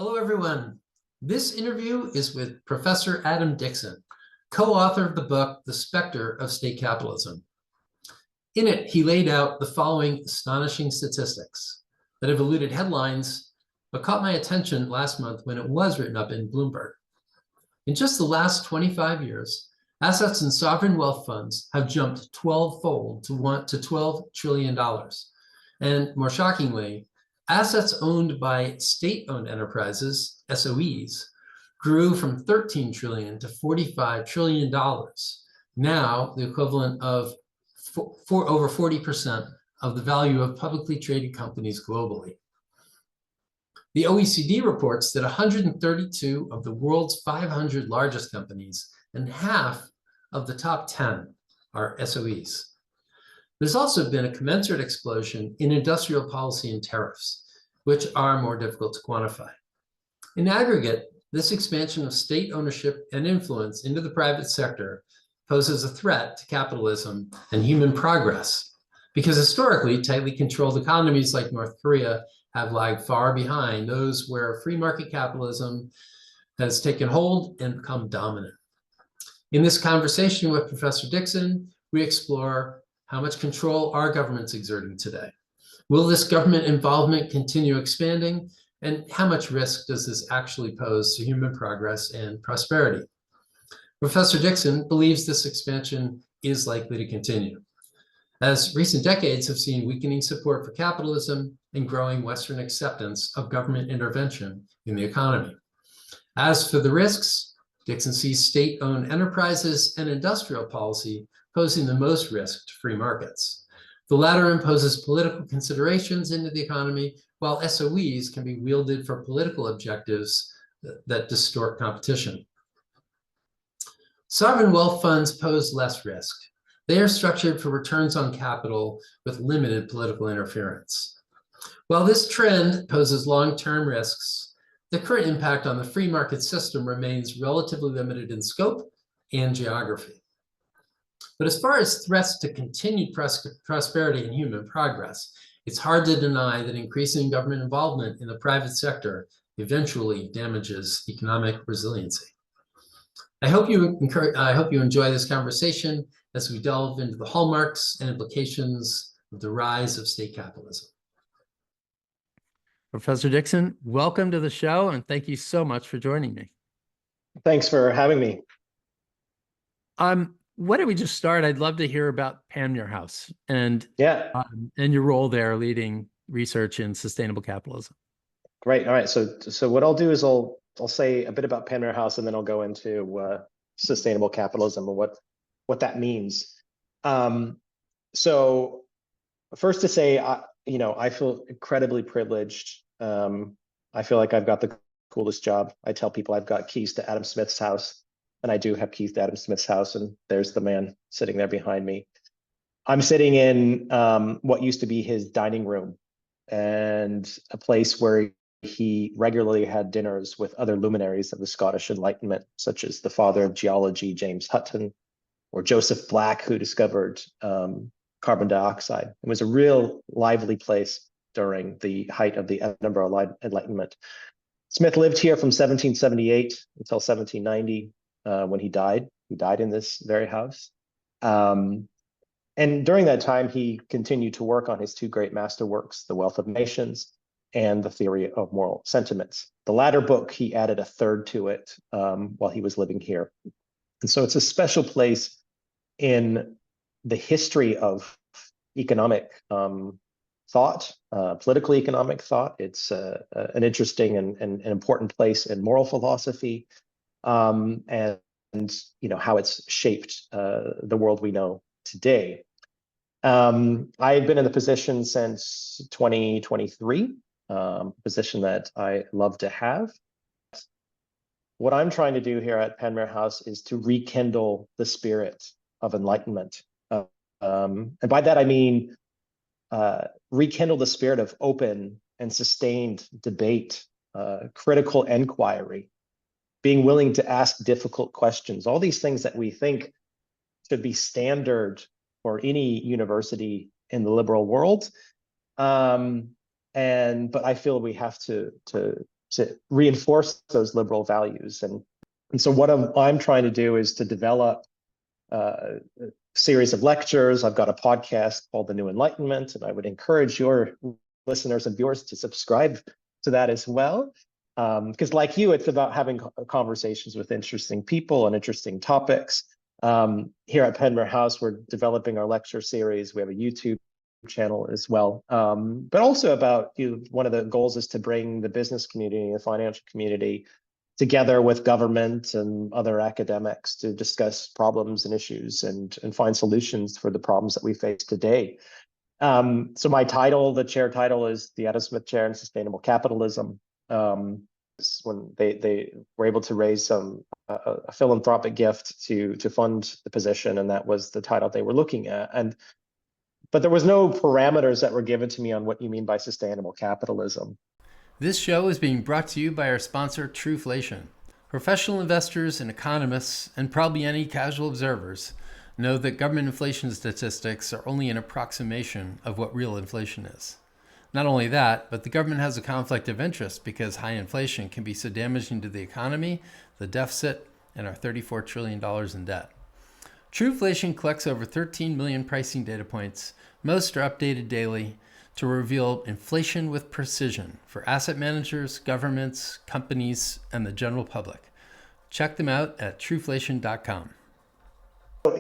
Hello, everyone. This interview is with Professor Adam Dixon, co-author of the book, The Specter of State Capitalism. In it, he laid out the following astonishing statistics that have eluded headlines, but caught my attention last month when it was written up in Bloomberg. In just the last 25 years, assets in sovereign wealth funds have jumped 12-fold to $12 trillion. And more shockingly, assets owned by state-owned enterprises, SOEs, grew from $13 trillion to $45 trillion, now the equivalent of over 40% of the value of publicly traded companies globally. The OECD reports that 132 of the world's 500 largest companies and half of the top 10 are SOEs. There's also been a commensurate explosion in industrial policy and tariffs, which are more difficult to quantify. In aggregate, this expansion of state ownership and influence into the private sector poses a threat to capitalism and human progress, because historically, tightly controlled economies like North Korea have lagged far behind those where free market capitalism has taken hold and become dominant. In this conversation with Professor Dixon, we explore how much control are governments exerting today? Will this government involvement continue expanding? And how much risk does this actually pose to human progress and prosperity? Professor Dixon believes this expansion is likely to continue, as recent decades have seen weakening support for capitalism and growing Western acceptance of government intervention in the economy. As for the risks, Dixon sees state-owned enterprises and industrial policy posing the most risk to free markets. The latter imposes political considerations into the economy, while SOEs can be wielded for political objectives that distort competition. Sovereign wealth funds pose less risk. They are structured for returns on capital with limited political interference. While this trend poses long-term risks, the current impact on the free market system remains relatively limited in scope and geography. But as far as threats to continued prosperity and human progress, it's hard to deny that increasing government involvement in the private sector eventually damages economic resiliency. I hope you enjoy this conversation as we delve into the hallmarks and implications of the rise of state capitalism. Professor Dixon, welcome to the show, and thank you so much for joining me. Thanks for having me. Why don't we just start? I'd love to hear about Panmure House and your role there leading research in sustainable capitalism. Great. All right. So what I'll do is I'll say a bit about Panmure House, and then I'll go into sustainable capitalism and what that means. So first to say, I feel incredibly privileged. I feel like I've got the coolest job. I tell people I've got keys to Adam Smith's house. And I do have keys to Adam Smith's house, and there's the man sitting there behind me. I'm sitting in what used to be his dining room, and a place where he regularly had dinners with other luminaries of the Scottish Enlightenment, such as the father of geology, James Hutton, or Joseph Black, who discovered carbon dioxide. It was a real lively place during the height of the Edinburgh Enlightenment. Smith lived here from 1778 until 1790. When he died in this very house. And during that time, he continued to work on his two great masterworks, The Wealth of Nations and The Theory of Moral Sentiments. The latter book, he added a third to it while he was living here. And so it's a special place in the history of economic thought, political economic thought. It's an interesting and important place in moral philosophy. And how it's shaped the world we know today. I've been in the position since 2023, position that I love to have. What I'm trying to do here at Panmure House is to rekindle the spirit of enlightenment. And by that, I mean rekindle the spirit of open and sustained debate, critical inquiry, being willing to ask difficult questions, all these things that we think should be standard for any university in the liberal world. But I feel we have to to reinforce those liberal values. And so what I'm trying to do is to develop a series of lectures. I've got a podcast called The New Enlightenment, and I would encourage your listeners and viewers to subscribe to that as well. Because like you, it's about having conversations with interesting people and interesting topics. Here at Penmere House, we're developing our lecture series. We have a YouTube channel as well. But also about, one of the goals is to bring the business community, the financial community together with government and other academics to discuss problems and issues and find solutions for the problems that we face today. So my title, the chair title, is the Adam Smith Chair in Sustainable Capitalism. When they were able to raise a philanthropic gift to fund the position, and that was the title they were looking at. But there was no parameters that were given to me on what you mean by sustainable capitalism. This show is being brought to you by our sponsor, Truflation. Professional investors and economists, and probably any casual observers, know that government inflation statistics are only an approximation of what real inflation is. Not only that, but the government has a conflict of interest because high inflation can be so damaging to the economy, the deficit, and our $34 trillion in debt. Truflation collects over 13 million pricing data points. Most are updated daily to reveal inflation with precision for asset managers, governments, companies, and the general public. Check them out at truflation.com.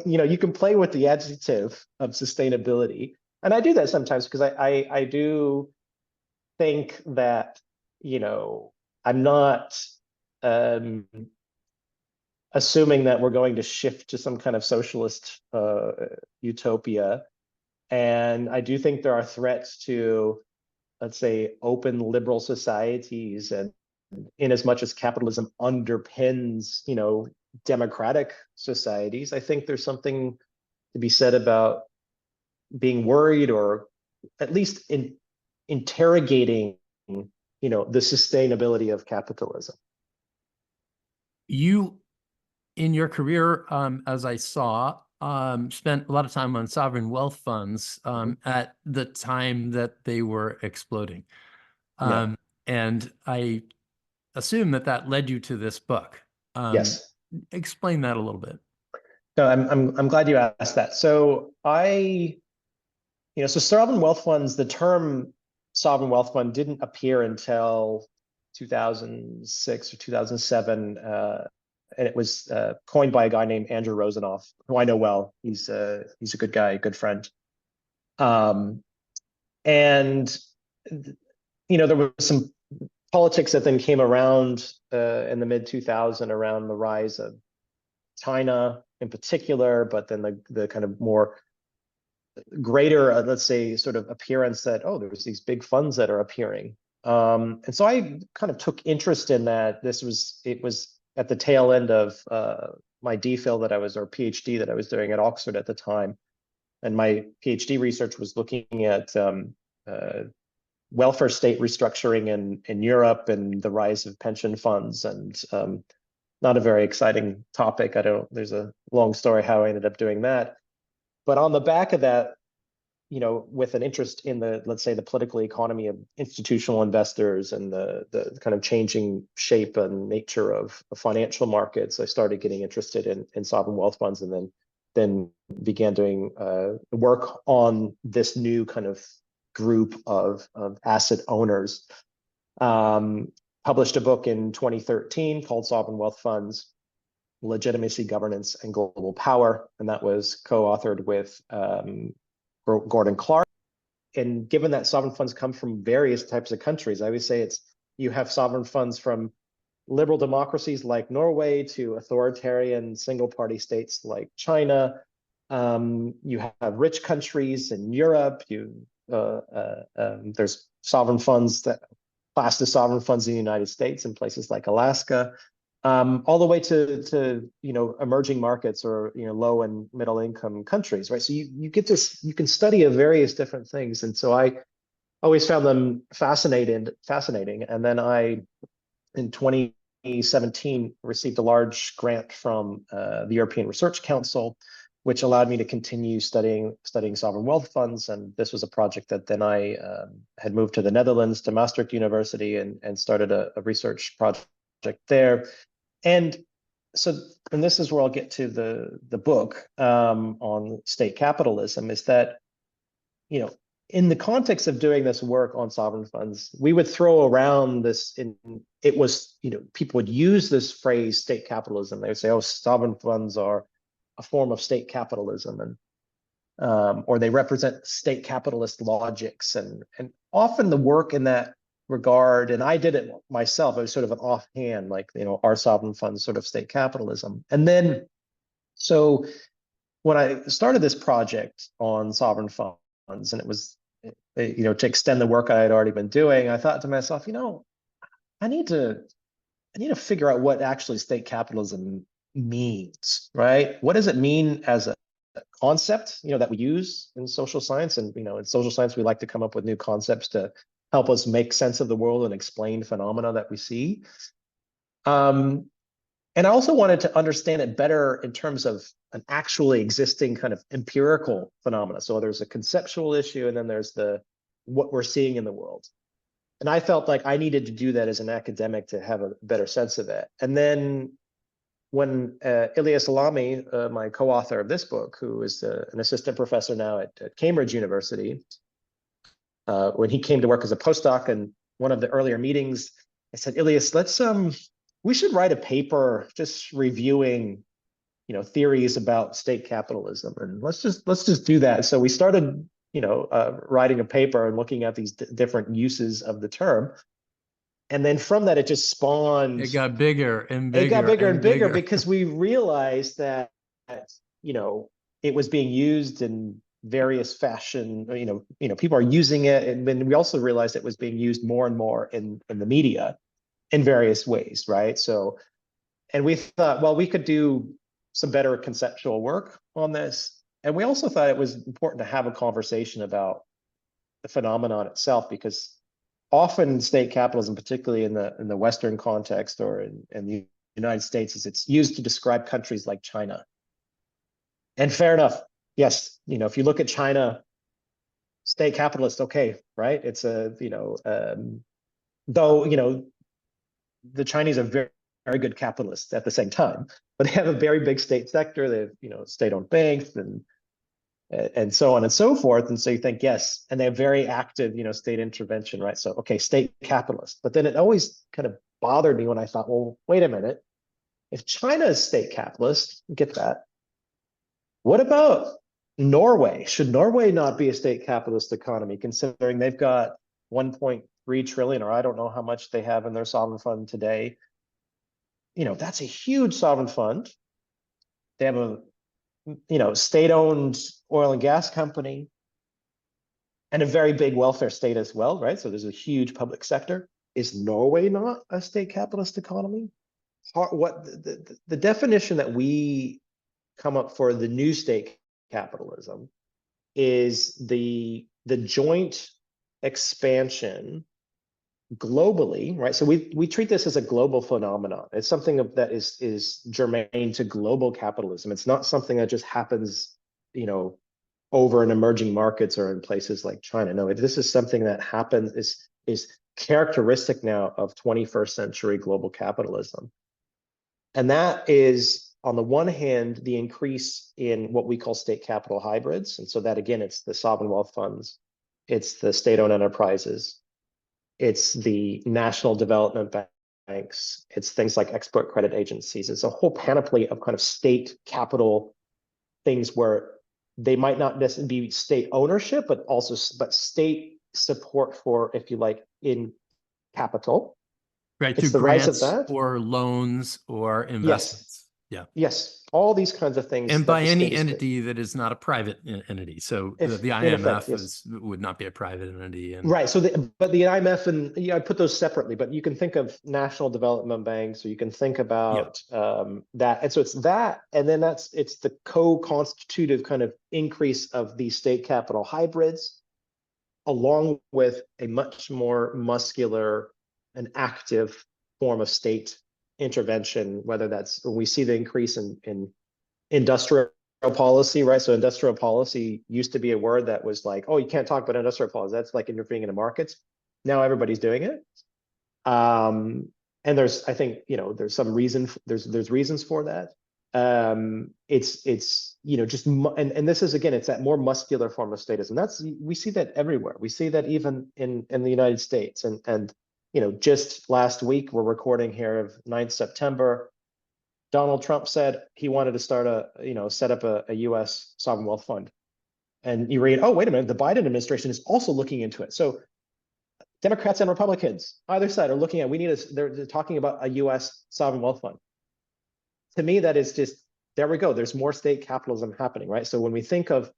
You can play with the adjective of sustainability. And I do that sometimes because I do think that, I'm not assuming that we're going to shift to some kind of socialist utopia. And I do think there are threats to, let's say, open liberal societies, and in as much as capitalism underpins, democratic societies, I think there's something to be said about being worried, or at least interrogating, the sustainability of capitalism. You, in your career, as I saw, spent a lot of time on sovereign wealth funds at the time that they were exploding. And I assume that led you to this book. Yes. Explain that a little bit. No, I'm glad you asked that. So so sovereign wealth funds, the term sovereign wealth fund didn't appear until 2006 or 2007. And it was coined by a guy named Andrew Rosenoff, who I know well. He's a good guy, a good friend. And there was some politics that then came around in the mid 2000s around the rise of China in particular, but then the kind of more greater, let's say, sort of appearance that, there's these big funds that are appearing. And so I kind of took interest in that. It was at the tail end of my DPhil or PhD that I was doing at Oxford at the time. And my PhD research was looking at welfare state restructuring in Europe and the rise of pension funds. And not a very exciting topic. There's a long story how I ended up doing that. But on the back of that, with an interest in let's say, the political economy of institutional investors and the kind of changing shape and nature of financial markets, I started getting interested in sovereign wealth funds, and then began doing work on this new kind of group of asset owners. Published a book in 2013 called Sovereign Wealth Funds: Legitimacy, Governance, and Global Power, and that was co-authored with Gordon Clark. And given that sovereign funds come from various types of countries, I always say you have sovereign funds from liberal democracies like Norway to authoritarian single-party states like China. You have rich countries in Europe. There's sovereign funds that classed as sovereign funds in the United States in places like Alaska. All the way to emerging markets or low and middle income countries, right? So you get this, you can study various different things, and so I always found them fascinating. And then in 2017, received a large grant from the European Research Council which allowed me to continue studying sovereign wealth funds. And this was a project that then I had moved to the Netherlands, to Maastricht University, and started a research project there. And so, and this is where I'll get to the book on state capitalism, is that, you know, in the context of doing this work on sovereign funds, we would throw around this, it was, you know, people would use this phrase state capitalism. They would say, oh, sovereign funds are a form of state capitalism, and or they represent state capitalist logics, and often the work in that regard, and I did it myself, it was sort of an offhand, like, you know, our sovereign funds sort of state capitalism. And then, so when I started this project on sovereign funds, and it was, you know, to extend the work I had already been doing, I thought to myself, you know, I need to figure out what actually state capitalism means, right? What does it mean as a concept, you know, that we use in social science? And, you know, in social science, we like to come up with new concepts to help us make sense of the world and explain phenomena that we see. And I also wanted to understand it better in terms of an actually existing kind of empirical phenomena. So there's a conceptual issue, and then there's what we're seeing in the world. And I felt like I needed to do that as an academic to have a better sense of it. And then when Ilyas Alami, my co-author of this book, who is an assistant professor now at Cambridge University, when he came to work as a postdoc, in one of the earlier meetings, I said, Ilyas, we should write a paper just reviewing, you know, theories about state capitalism, and let's just do that. So we started, you know, writing a paper and looking at these different uses of the term. And then from that, it just spawned. It got bigger and bigger. It got bigger and bigger because we realized that, you know, it was being used in various fashion. You know, people are using it, and then we also realized it was being used more and more in the media in various ways, right? So, and we thought, well, we could do some better conceptual work on this. And we also thought it was important to have a conversation about the phenomenon itself, because often state capitalism, particularly in the Western context or in the United States, it's used to describe countries like China. And fair enough, yes, you know, if you look at China, state capitalist, okay, right? It's you know, though, you know, the Chinese are very, very good capitalists at the same time, but they have a very big state sector. They have, you know, state-owned banks and so on and so forth. And so you think, yes, and they have very active, you know, state intervention, right? So, okay, state capitalist. But then it always kind of bothered me when I thought, well, wait a minute. If China is state capitalist, get that. What about Norway? Should Norway not be a state capitalist economy, considering they've got 1.3 trillion, or I don't know how much they have in their sovereign fund today? You know, that's a huge sovereign fund. They have a, you know, state-owned oil and gas company and a very big welfare state as well, right? So there's a huge public sector. Is Norway not a state capitalist economy? What the definition that we come up for the new state capitalism is the joint expansion globally, right? So we treat this as a global phenomenon. It's something that is germane to global capitalism. It's not something that just happens, you know, over in emerging markets or in places like China. No, this is something that happens, is characteristic now of 21st century global capitalism. And that is, on the one hand, the increase in what we call state capital hybrids. And so that, again, it's the sovereign wealth funds, it's the state-owned enterprises, it's the national development banks, it's things like export credit agencies. It's a whole panoply of kind of state capital things where they might not necessarily be state ownership, but state support for, if you like, in capital. Right, It's through the rise of grants that. or loans or investments. Yeah. Yes, all these kinds of things. And that by the any state is entity that is not a private entity. So the in effect, IMF yes. would not be a private entity. And Right. So, but the IMF, and I put those separately. But you can think of national development banks, or you can think about that. And so it's that, and then it's the co-constitutive kind of increase of these state capital hybrids, along with a much more muscular and active form of state intervention. Whether that's when we see the increase in industrial policy, right? So industrial policy used to be a word that was like, oh, you can't talk about industrial policy. That's like interfering in the markets. Now everybody's doing it. And there's, I think, there's some reason, there's reasons for that. It's just, and this is, again, it's that more muscular form of statism. We see that everywhere. We see that even in the United States. And just last week, we're recording here of 9th September, Donald Trump said he wanted to set up a US sovereign wealth fund. And you read, oh, wait a minute, the Biden administration is also looking into it. So Democrats and Republicans, either side, are looking at, they're talking about a US sovereign wealth fund. To me, that is just, there we go. There's more state capitalism happening, right? So when we think of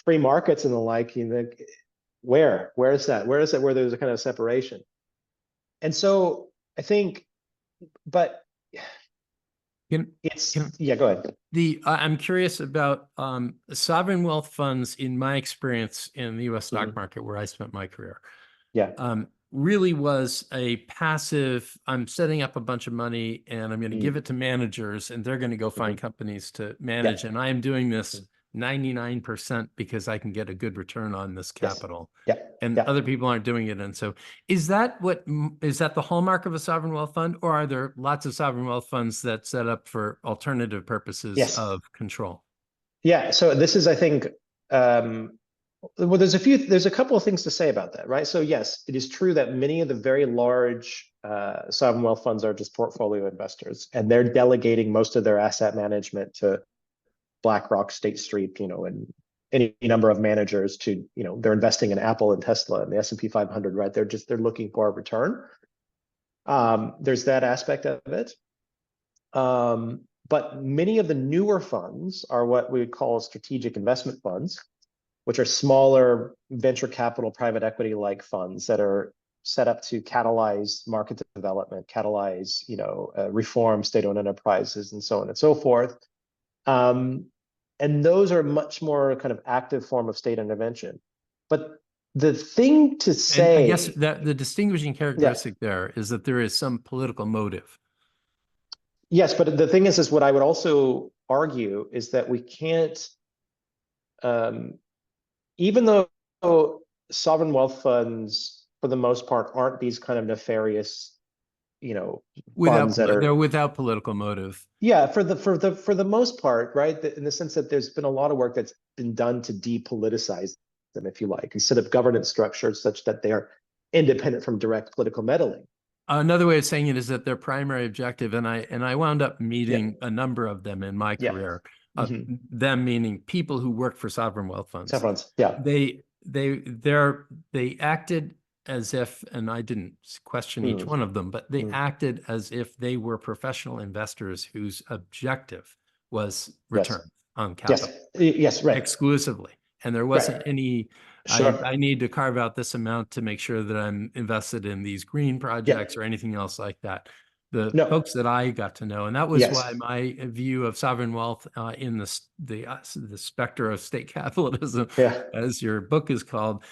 free markets and the like, where is that? Where is it where there's a kind of separation? And so I think, but yeah, go ahead. I'm curious about sovereign wealth funds. In my experience in the U.S. stock market, where I spent my career, really was a passive. I'm setting up a bunch of money and I'm going to give it to managers, and they're going to go find companies to manage. And I am doing this 99% because I can get a good return on this capital. And other people aren't doing it. And so is that the hallmark of a sovereign wealth fund, or are there lots of sovereign wealth funds that set up for alternative purposes of control? Yeah. So this is, I think, well, there's a couple of things to say about that, right? So yes, it is true that many of the very large sovereign wealth funds are just portfolio investors, and they're delegating most of their asset management to BlackRock, State Street, and any number of managers to, they're investing in Apple and Tesla and the S&P 500, right? They're looking for a return. There's that aspect of it. But many of the newer funds are what we would call strategic investment funds, which are smaller venture capital, private equity-like funds that are set up to catalyze market development, catalyze, reform state-owned enterprises, and so on and so forth. And those are much more kind of active form of state intervention. But the thing to say, and I guess that the distinguishing characteristic there is that there is some political motive. Yes, but the thing is what I would also argue is that we can't, even though sovereign wealth funds, for the most part, aren't these kind of nefarious, funds that are, they're without political motive. Yeah, for the most part, right? In the sense that there's been a lot of work that's been done to depoliticize them, if you like, and set up governance structures such that they are independent from direct political meddling. Another way of saying it is that their primary objective, and I wound up meeting a number of them in my career. Them meaning people who work for sovereign wealth funds. They acted as if, and I didn't question each one of them, but they acted as if they were professional investors whose objective was return on capital. Yes, right. Exclusively. And there wasn't any, I need to carve out this amount to make sure that I'm invested in these green projects or anything else like that. The folks that I got to know, and that was why my view of sovereign wealth in the specter of state capitalism, as your book is called,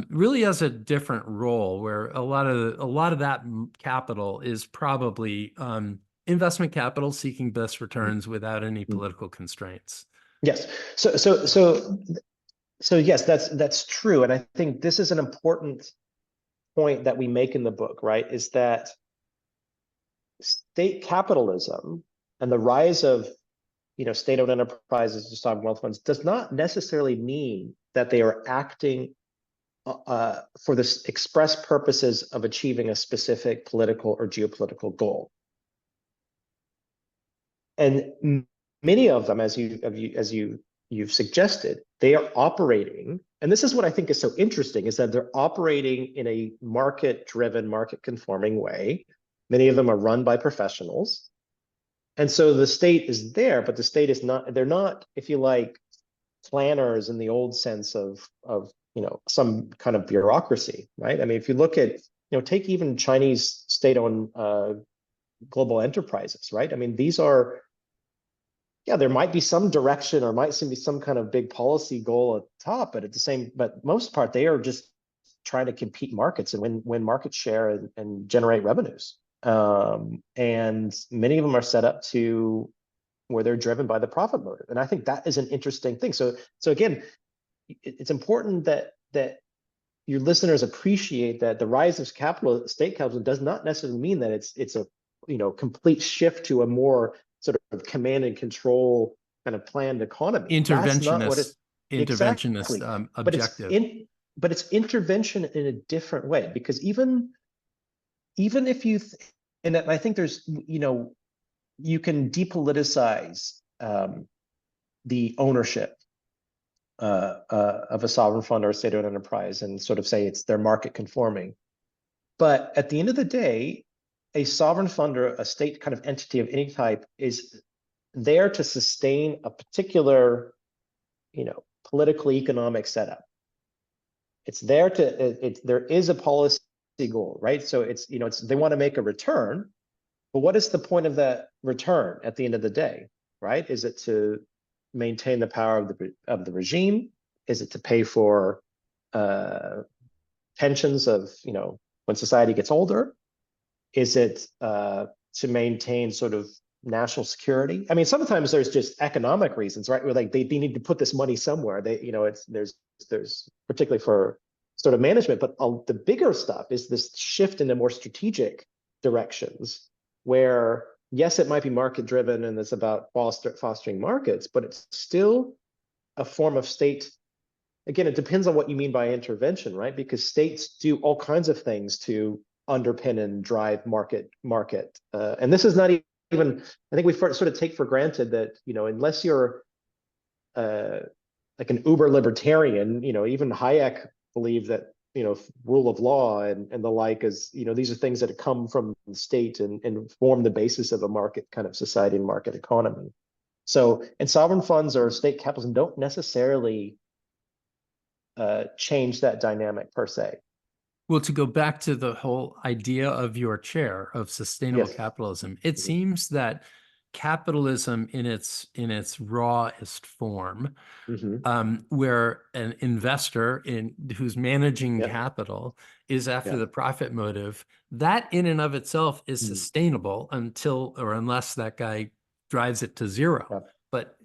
really has a different role, where a lot of that capital is probably investment capital seeking best returns without any political constraints. Yes. So yes, that's true, and I think this is an important point that we make in the book, right? Is that state capitalism and the rise of state-owned enterprises to sovereign wealth funds does not necessarily mean that they are acting for the express purposes of achieving a specific political or geopolitical goal. And many of them, as you've suggested, they are operating, and this is what I think is so interesting, is that they're operating in a market-driven, market-conforming way. Many of them are run by professionals. And so the state is there, but the state is not, they're not, if you like, planners in the old sense of some kind of bureaucracy, right? I mean, if you look at, take even Chinese state-owned global enterprises, right? I mean, these are, there might be some direction or might be some kind of big policy goal at the top, but most part, they are just trying to compete markets and win market share and generate revenues. And many of them are set up to where they're driven by the profit motive. And I think that is an interesting thing. So again, it's important that your listeners appreciate that the rise of state capitalism does not necessarily mean that it's a complete shift to a more sort of command and control kind of planned economy. That's not what it's interventionist exactly. objective. But it's intervention in a different way, because even if you and I think there's you can depoliticize the ownership of a sovereign fund or a state-owned enterprise and sort of say they're market conforming. But at the end of the day, a sovereign fund or a state kind of entity of any type is there to sustain a particular, political economic setup. It's there there is a policy goal, right? So they want to make a return, but what is the point of that return at the end of the day, right? Is it to maintain the power of the regime? Is it to pay for pensions of when society gets older? Is it to maintain sort of national security? I mean, sometimes there's just economic reasons, right? Where like they need to put this money somewhere. There's particularly for sort of management, but the bigger stuff is this shift into more strategic directions where, yes, it might be market driven and it's about fostering markets, but it's still a form of state. Again, it depends on what you mean by intervention, right? Because states do all kinds of things to underpin and drive market. And this is not even, I think we sort of take for granted that, unless you're like an uber libertarian, even Hayek believed that, rule of law and the like is, these are things that come from the state and form the basis of a market kind of society and market economy. So, and sovereign funds or state capitalism don't necessarily change that dynamic per se. Well, to go back to the whole idea of your chair of sustainable Yes. capitalism, it seems that capitalism in its rawest form, where an investor who's managing capital is after the profit motive, that in and of itself is sustainable unless that guy drives it to zero. But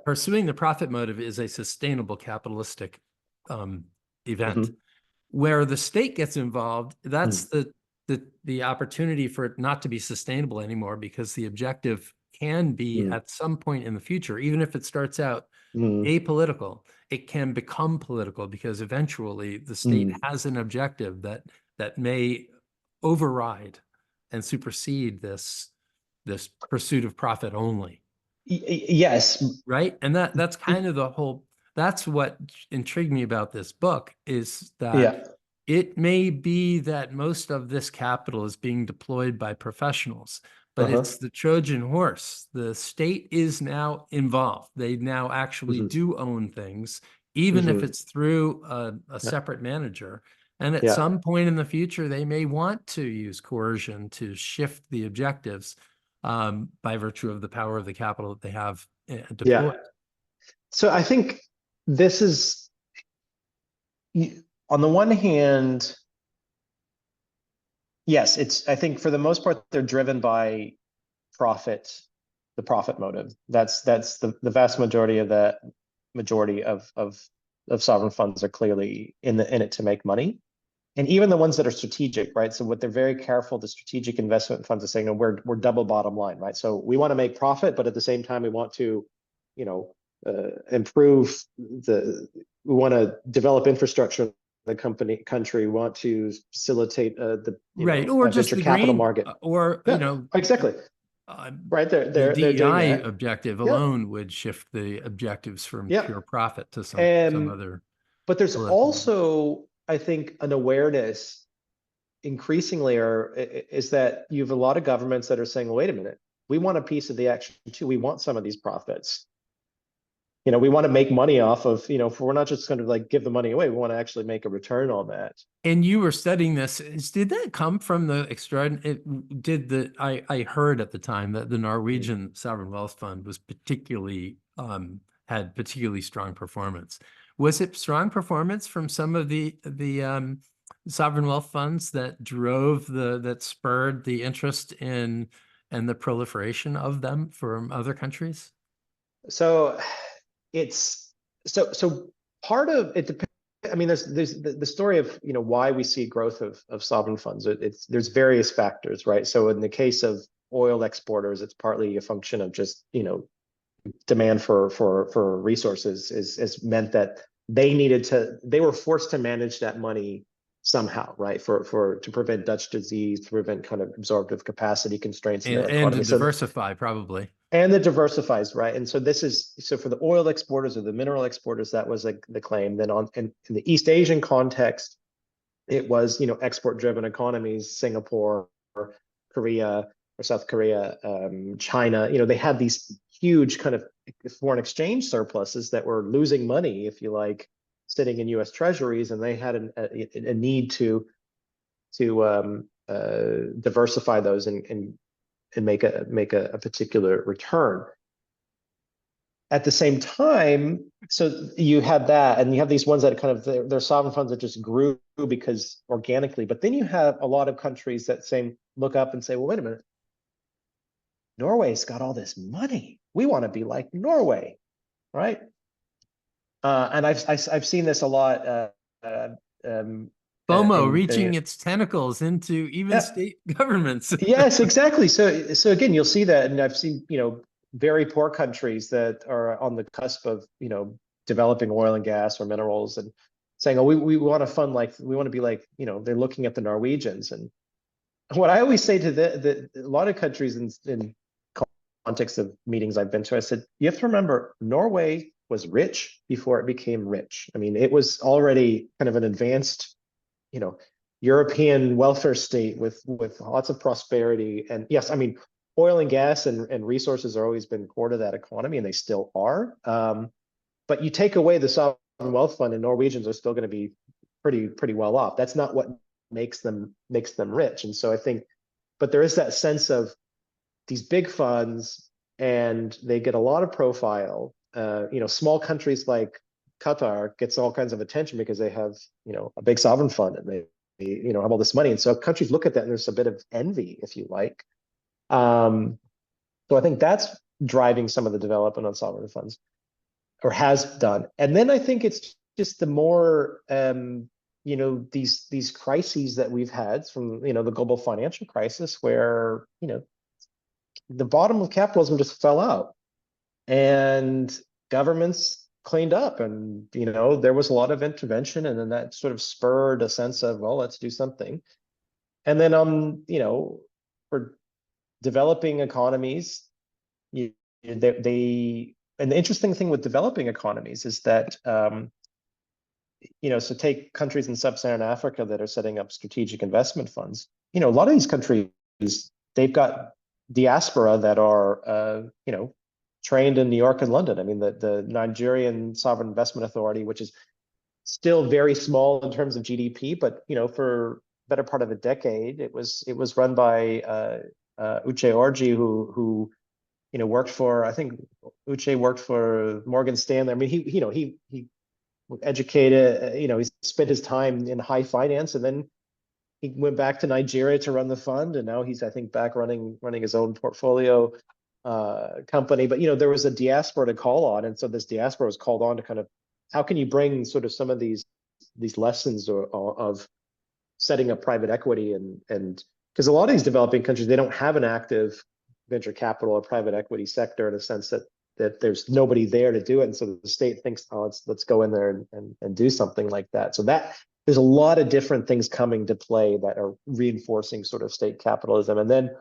pursuing the profit motive is a sustainable capitalistic event. Where the state gets involved, that's the opportunity for it not to be sustainable anymore, because the objective can be at some point in the future, even if it starts out apolitical, it can become political, because eventually the state has an objective that may override and supersede this pursuit of profit only. Yes. Right. And that's kind of the whole. That's what intrigued me about this book, is that it may be that most of this capital is being deployed by professionals, but it's the Trojan horse. The state is now involved. They now actually do own things, even if it's through a separate manager. And at some point in the future, they may want to use coercion to shift the objectives by virtue of the power of the capital that they have deployed. So I think this is, on the one hand, yes, I think for the most part, they're driven by profit, the profit motive. That's the vast majority of sovereign funds are clearly in it to make money. And even the ones that are strategic, right? So what they're very careful, the strategic investment funds are saying, no, we're double bottom line, right? So we want to make profit, but at the same time, we want to, improve we want to develop infrastructure in the country, want to facilitate the or just venture the capital market, or exactly. Right, the DEI objective alone would shift the objectives from pure profit to some other. But there's also, I think, an awareness increasingly is that you have a lot of governments that are saying, well, wait a minute, we want a piece of the action too. We want some of these profits. We want to make money off of, we're not just going to like give the money away. We want to actually make a return on that. And you were studying this. Did that come from the I heard at the time that the Norwegian Sovereign Wealth Fund was had particularly strong performance. Was it strong performance from some of the sovereign wealth funds that that spurred the interest in and the proliferation of them from other countries? So it's so part of it depends. I mean, there's the story of, you know, why we see growth of sovereign funds. It's there's various factors, right? So in the case of oil exporters, it's partly a function of just, you know, demand for resources is meant that they were forced to manage that money somehow, right? For to prevent Dutch disease, to prevent kind of absorptive capacity constraints in their And to economy. So diversify, probably. and it diversifies, right? And so this is so for the oil exporters or the mineral exporters, that was like the claim. Then in the East Asian context, it was, you know, export driven economies, Singapore, Korea or South Korea, China, you know, they had these huge kind of foreign exchange surpluses that were losing money, if you like, sitting in US treasuries, and they had a need to diversify those and make a particular return. At the same time, so you had that, and you have these ones that kind of they're sovereign funds that just grew because organically. But then you have a lot of countries that look up and say, well, wait a minute, Norway's got all this money. We want to be like Norway, right? And I've seen this a lot. FOMO reaching its tentacles into even yeah, state governments. yes, exactly. So again, you'll see that, and I've seen, you know, very poor countries that are on the cusp of, you know, developing oil and gas or minerals and saying, oh, we want to fund like we want to be like, you know, they're looking at the Norwegians. And what I always say to a lot of countries in context of meetings I've been to, I said, you have to remember, Norway was rich before it became rich. I mean, it was already kind of an advanced, you know, European welfare state with lots of prosperity. And yes, I mean, oil and gas and resources are always been core to that economy, and they still are. But you take away the sovereign wealth fund, and Norwegians are still going to be pretty well off. That's not what makes them rich. And so I think, but there is that sense of these big funds, and they get a lot of profile. You know, small countries like Qatar gets all kinds of attention because they have, you know, a big sovereign fund, and they you know, have all this money. And so countries look at that and there's a bit of envy, if you like. So I think that's driving some of the development on sovereign funds, or has done. And then I think it's just the more, you know, these crises that we've had from, you know, the global financial crisis, where, you know, the bottom of capitalism just fell out, and governments cleaned up, and, you know, there was a lot of intervention, and then that sort of spurred a sense of, well, let's do something. And then you know, for developing economies, they and the interesting thing with developing economies is that, you know, so take countries in sub-Saharan Africa that are setting up strategic investment funds. You know, a lot of these countries, they've got diaspora that are, you know, trained in New York and London. I mean, the Nigerian Sovereign Investment Authority, which is still very small in terms of GDP, but, you know, for better part of a decade, it was run by Uche Orji, who you know, worked for, I think Uche worked for Morgan Stanley. I mean, you know, he educated, you know, he spent his time in high finance, and then he went back to Nigeria to run the fund, and now he's, I think, back running his own portfolio company. But, you know, there was a diaspora to call on, and so this diaspora was called on to kind of, how can you bring sort of some of these lessons of setting up private equity, and because a lot of these developing countries, they don't have an active venture capital or private equity sector, in a sense that there's nobody there to do it, and so the state thinks, oh, let's go in there and do something like that. So that there's a lot of different things coming to play that are reinforcing sort of state capitalism. And then,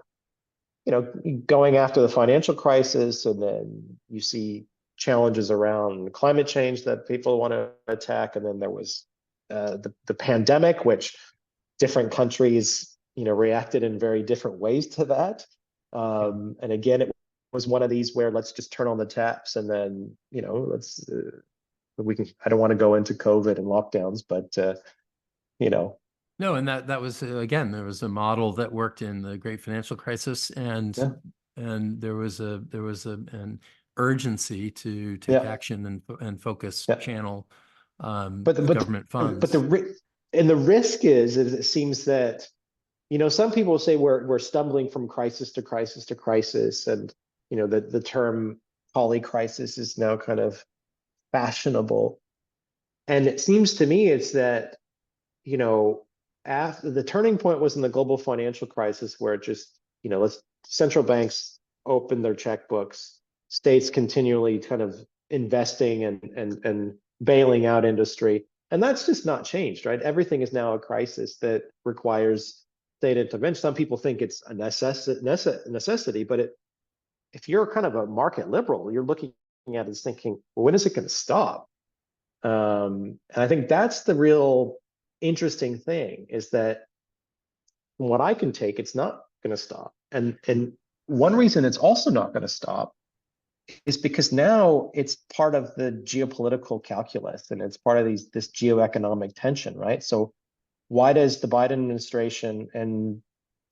you know, going after the financial crisis, and then you see challenges around climate change that people want to attack, and then there was the pandemic, which different countries, you know, reacted in very different ways to that. And again, it was one of these where let's just turn on the taps, and then, you know, let's we can. I don't want to go into COVID and lockdowns, but you know. No, and that was again, there was a model that worked in the great financial crisis, and Yeah. and there was an urgency to take Yeah. action and focus Yeah. channel But government funds. But the risk is it seems that, you know, some people say we're stumbling from crisis to crisis to crisis, and, you know, the term poly crisis is now kind of fashionable. And it seems to me it's that, you know, after the turning point was in the global financial crisis, where it just, you know, central banks open their checkbooks, states continually kind of investing and bailing out industry. And that's just not changed, right? Everything is now a crisis that requires state intervention. Some people think it's a necessity, but if you're kind of a market liberal, you're looking at it thinking, well, when is it going to stop? And I think that's the real interesting thing, is that from what I can take, it's not going to stop. And one reason it's also not going to stop is because now it's part of the geopolitical calculus, and it's part of this geoeconomic tension, right? So why does the Biden administration, and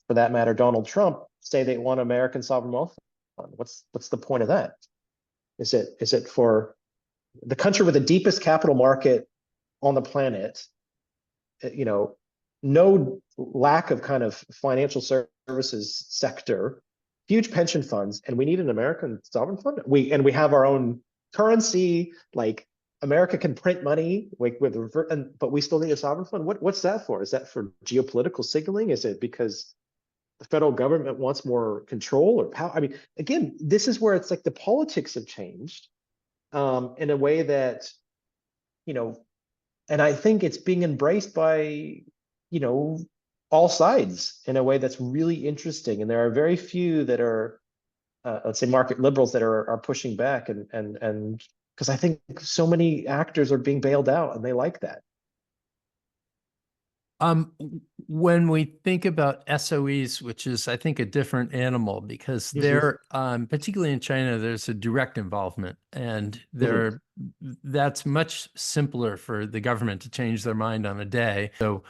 for that matter, Donald Trump, say they want American sovereign wealth fund? What's the point of that? Is it for the country with the deepest capital market on the planet, you know, no lack of kind of financial services sector, huge pension funds, and we need an American sovereign fund? We have our own currency, like America can print money but we still need a sovereign fund. What's that for? Is that for geopolitical signaling? Is it because the federal government wants more control or power? I mean, again, this is where it's like the politics have changed in a way that, you know, and I think it's being embraced by, you know, all sides in a way that's really interesting. And there are very few that are, let's say, market liberals that are pushing back, and because I think so many actors are being bailed out, and they like that. When we think about SOEs, which is, I think, a different animal, because they're, particularly in China, there's a direct involvement, and that's much simpler for the government to change their mind on a day. So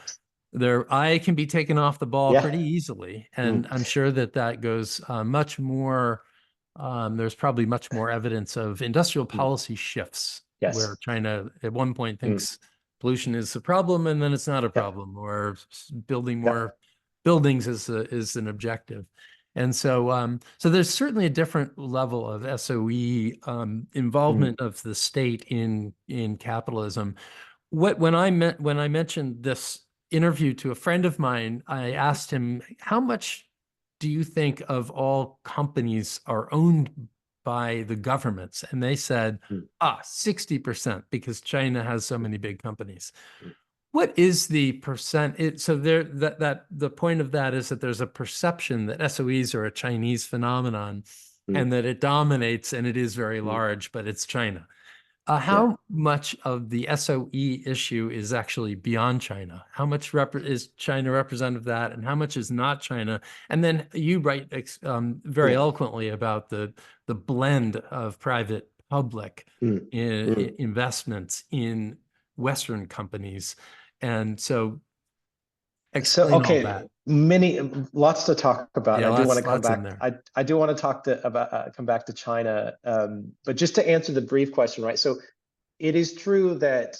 their eye can be taken off the ball pretty easily. And I'm sure that goes much more, there's probably much more evidence of industrial policy shifts, where China at one point thinks pollution is a problem, and then it's not a problem, or building more buildings is an objective. And so so there's certainly a different level of SOE involvement of the state in capitalism. When I mentioned this interview to a friend of mine, I asked him, how much do you think of all companies are owned by the governments? And they said, 60%, because China has so many big companies. What is the percent? So there, that the point of that is that there's a perception that SOEs are a Chinese phenomenon, and that it dominates, and it is very large, but it's China. How much of the SOE issue is actually beyond China? How much is China representative of that, and how much is not China? And then you write very eloquently about the blend of private public investments in Western companies. And so explain all that. Lots to talk about. Yeah, I do want to come back. I do want to come back to China. But just to answer the brief question, right? So it is true that,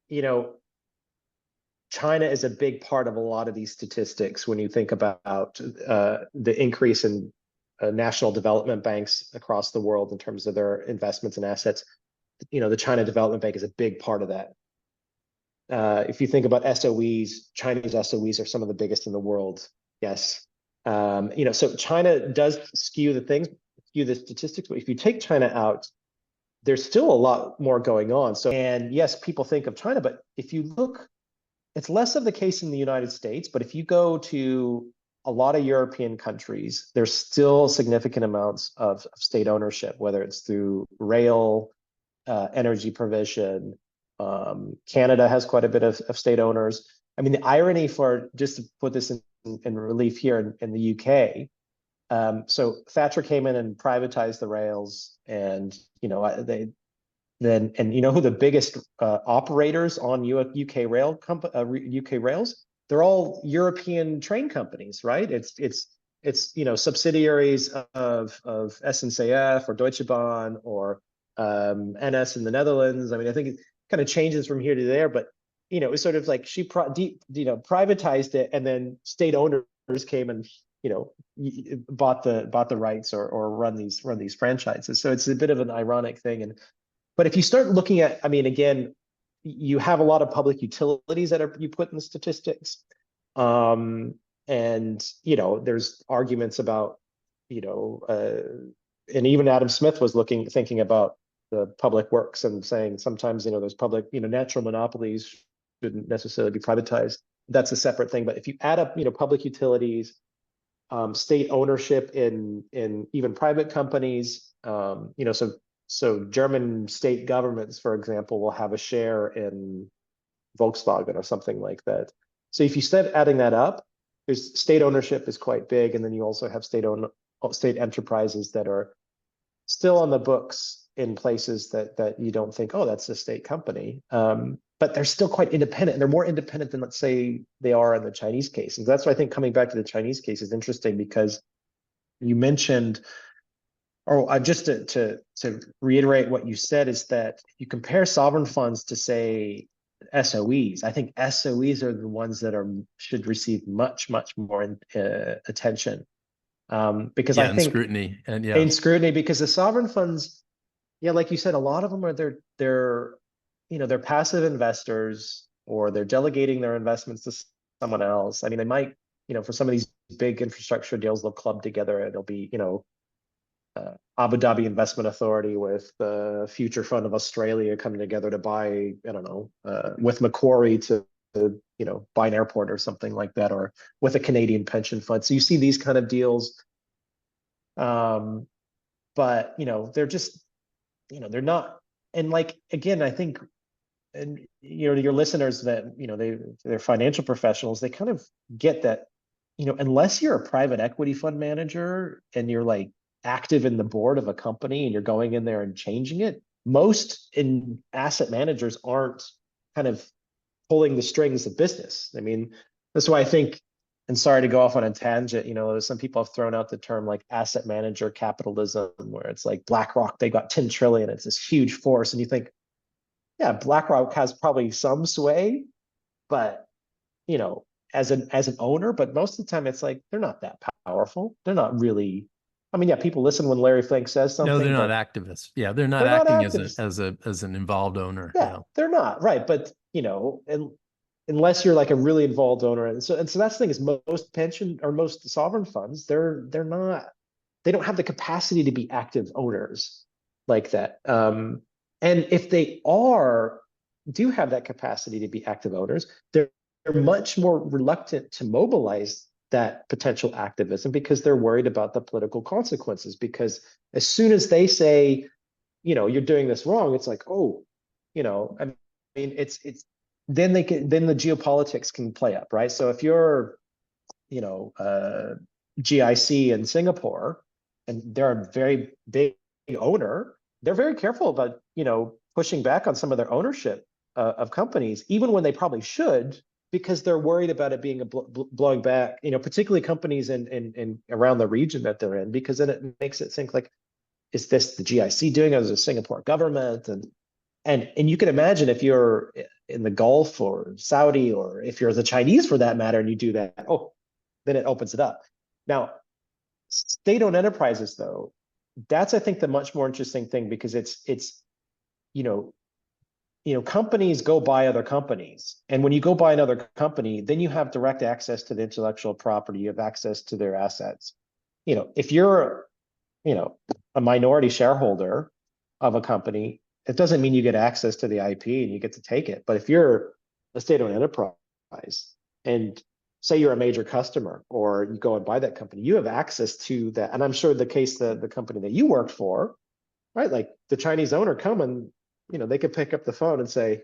you know, China is a big part of a lot of these statistics when you think about the increase in national development banks across the world in terms of their investments and assets. You know, the China Development Bank is a big part of that. If you think about SOEs, Chinese SOEs are some of the biggest in the world. Yes. You know, so China does skew the statistics, but if you take China out, there's still a lot more going on. So, and yes, people think of China, but if you look, it's less of the case in the United States, but if you go to a lot of European countries, there's still significant amounts of state ownership, whether it's through rail, energy provision. Canada has quite a bit of state owners. I mean, the irony, for just to put this in relief here in the UK, so Thatcher came in and privatized the rails, and you know and you know who the biggest operators on UK rails? They're all European train companies, right? It's you know, subsidiaries of SNCF or Deutsche Bahn or NS in the Netherlands. I mean, I think it kind of changes from here to there, but you know, it's sort of like she privatized it, and then state owners came and bought the rights or run these franchises. So it's a bit of an ironic thing. But if you start looking at, I mean, again, you have a lot of public utilities that you put in the statistics. And there's arguments about, and even Adam Smith was thinking about the public works and saying sometimes, there's public, natural monopolies shouldn't necessarily be privatized. That's a separate thing. But if you add up, public utilities, state ownership in even private companies, so German state governments, for example, will have a share in Volkswagen or something like that. So if you start adding that up, there's state ownership is quite big, and then you also have state enterprises that are still on the books in places that you don't think, oh, that's a state company. But they're still quite independent. And they're more independent than, let's say, they are in the Chinese case. And that's why I think coming back to the Chinese case is interesting, because you mentioned, just to reiterate what you said, is that you compare sovereign funds to, say, SOEs. I think SOEs are the ones that should receive much more attention, because I think scrutiny in scrutiny, because the sovereign funds, like you said, a lot of them are they're passive investors, or they're delegating their investments to someone else. I mean, they might, for some of these big infrastructure deals, they'll club together, and it'll be, Abu Dhabi Investment Authority with the Future Fund of Australia coming together to buy, I don't know, with Macquarie to buy an airport or something like that, or with a Canadian pension fund. So you see these kind of deals. But, they're just, they're not, and like, again, I think, and your listeners that, they're financial professionals, they kind of get that, unless you're a private equity fund manager and you're like active in the board of a company and you're going in there and changing it, most asset managers aren't kind of pulling the strings of business. I mean, that's why I think, and sorry to go off on a tangent, some people have thrown out the term like asset manager capitalism, where it's like BlackRock, they got 10 trillion, it's this huge force. And you think, yeah, BlackRock has probably some sway, but, as an owner, but most of the time it's like, they're not that powerful. They're not really, I mean, yeah, people listen when Larry Fink says something. No, they're not activists. Yeah, they're not acting as an involved owner. Yeah, they're not, right. But, and unless you're like a really involved owner. And so that's the thing, is most pension or most sovereign funds, they don't have the capacity to be active owners like that. And if they do have that capacity to be active owners, they're much more reluctant to mobilize that potential activism, because they're worried about the political consequences. Because as soon as they say, you're doing this wrong, it's like, oh, I mean, it's then the geopolitics can play up, right? So if you're, GIC in Singapore, and they're a very big owner, they're very careful about, pushing back on some of their ownership of companies, even when they probably should, because they're worried about it being blowing back, particularly companies in around the region that they're in, because then it makes it think like, is this the GIC doing it, as a Singapore government? And you can imagine if you're in the Gulf or Saudi, or if you're the Chinese for that matter, and you do that, then it opens it up. Now, state-owned enterprises, though, that's, I think, the much more interesting thing, because it's companies go buy other companies. And when you go buy another company, then you have direct access to the intellectual property, you have access to their assets. If you're, a minority shareholder of a company, it doesn't mean you get access to the IP and you get to take it. But if you're a state-owned enterprise, and say you're a major customer, or you go and buy that company, you have access to that. And I'm sure the case, the company that you worked for, right? Like the Chinese owner come and, they could pick up the phone and say,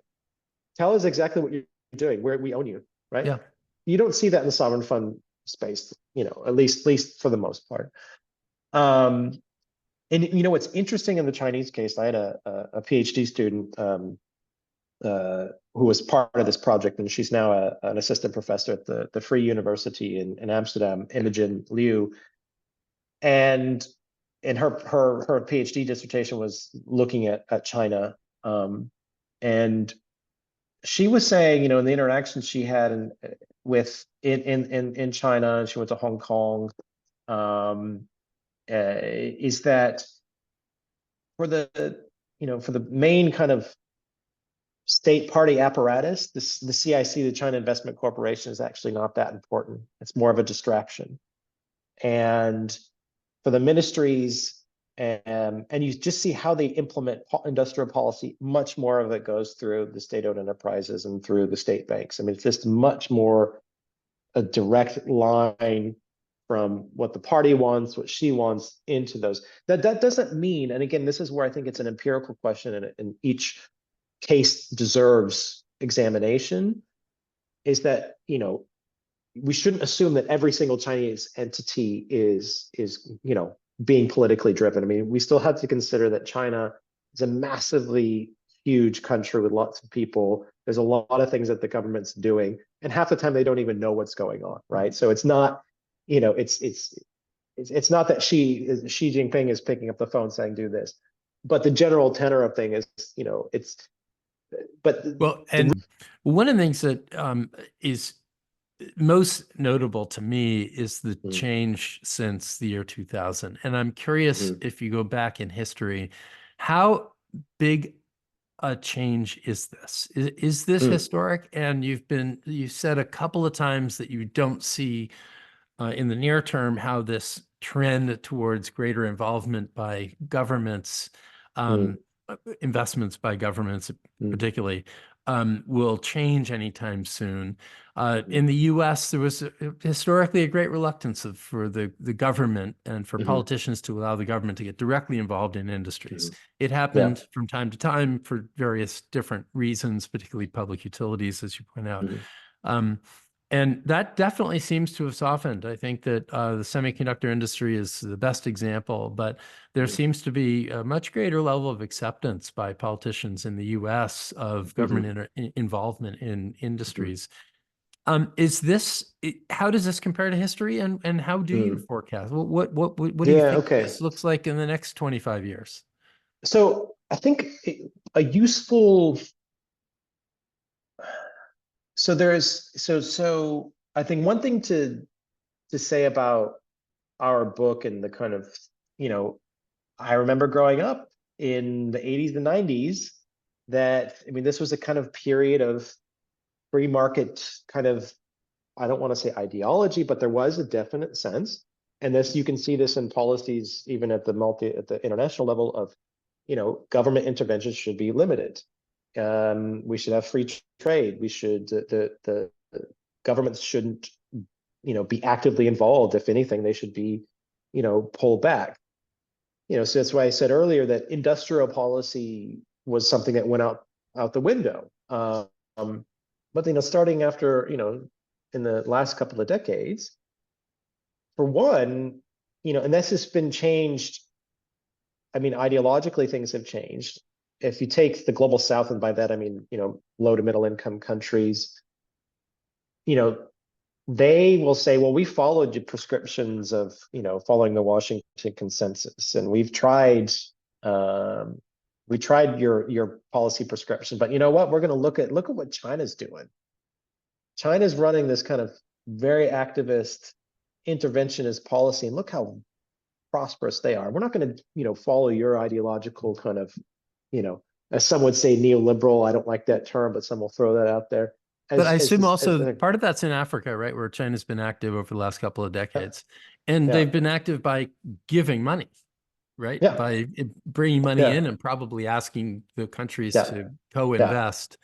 tell us exactly what you're doing, where we own you, right? Yeah. You don't see that in the sovereign fund space, at least for the most part. And what's interesting in the Chinese case, I had a PhD student who was part of this project, and she's now an assistant professor at the Free University in Amsterdam, Imogen Liu. And her PhD dissertation was looking at China, and she was saying, you know, in the interactions she had in China, and she went to Hong Kong, is that for the, you know, for the main kind of state party apparatus, the CIC, the China Investment Corporation, is actually not that important. It's more of a distraction. And for the ministries, and you just see how they implement industrial policy, much more of it goes through the state-owned enterprises and through the state banks. I mean, it's just much more a direct line from what the party wants, what she wants, into those. That doesn't mean, and again, this is where I think it's an empirical question, and each case deserves examination, is that, you know, we shouldn't assume that every single Chinese entity is, you know, being politically driven. I mean, we still have to consider that China is a massively huge country with lots of people. There's a lot of things that the government's doing, and half the time they don't even know what's going on, right? So it's not, you know, it's not that Xi Jinping is picking up the phone saying do this, but the general tenor of thing is, you know, it's. But well, and one of the things that is most notable to me is the change since the year 2000. And I'm curious, if you go back in history, how big a change is this? Is this historic? And you said a couple of times that you don't see in the near term how this trend towards greater involvement by governments, investments by governments particularly, will change anytime soon. In the US, there was historically a great reluctance for the government and for politicians to allow the government to get directly involved in industries. It happened from time to time for various different reasons, particularly public utilities, as you point out. And that definitely seems to have softened. I think that the semiconductor industry is the best example, but there seems to be a much greater level of acceptance by politicians in the US of government involvement in industries. Is this, how does this compare to history, and how do you forecast? What do you think this looks like in the next 25 years? So I think a useful, so I think one thing to say about our book and the kind of, you know, I remember growing up in the 80s and 90s that, I mean, this was a kind of period of free market kind of, I don't want to say ideology, but there was a definite sense. And this, you can see this in policies, even at the international level, of, you know, government intervention should be limited. We should have free trade. We should, the governments shouldn't, you know, be actively involved. If anything, they should be, you know, pulled back. You know, so that's why I said earlier that industrial policy was something that went out the window. But, you know, starting after, you know, in the last couple of decades, for one, you know, and this has been changed. I mean, ideologically, things have changed. If you take the global South, and by that I mean, you know, low to middle income countries, you know, they will say, well, we followed your prescriptions of, you know, following the Washington Consensus, and we tried your policy prescription, but you know what? We're going to look at what China's doing. China's running this kind of very activist interventionist policy, and look how prosperous they are. We're not going to, you know, follow your ideological kind of, you know, as some would say, neoliberal. I don't like that term, but some will throw that out there. But I assume also part of that's in Africa, right, where China's been active over the last couple of decades, and they've been active by giving money, right, by bringing money in and probably asking the countries to co-invest.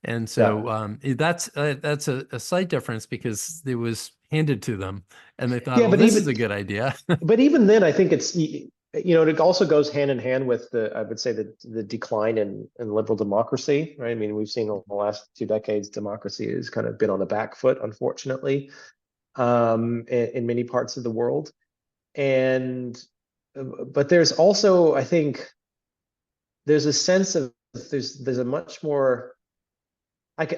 And so that's a slight difference, because it was handed to them and they thought, well, this is a good idea. But even then, I think it's, you know, it also goes hand in hand with I would say the decline in liberal democracy, right? I mean, we've seen in the last 2 decades, democracy has kind of been on the back foot, unfortunately, in many parts of the world. And, but there's also, I think, there's a sense of, there's a much more,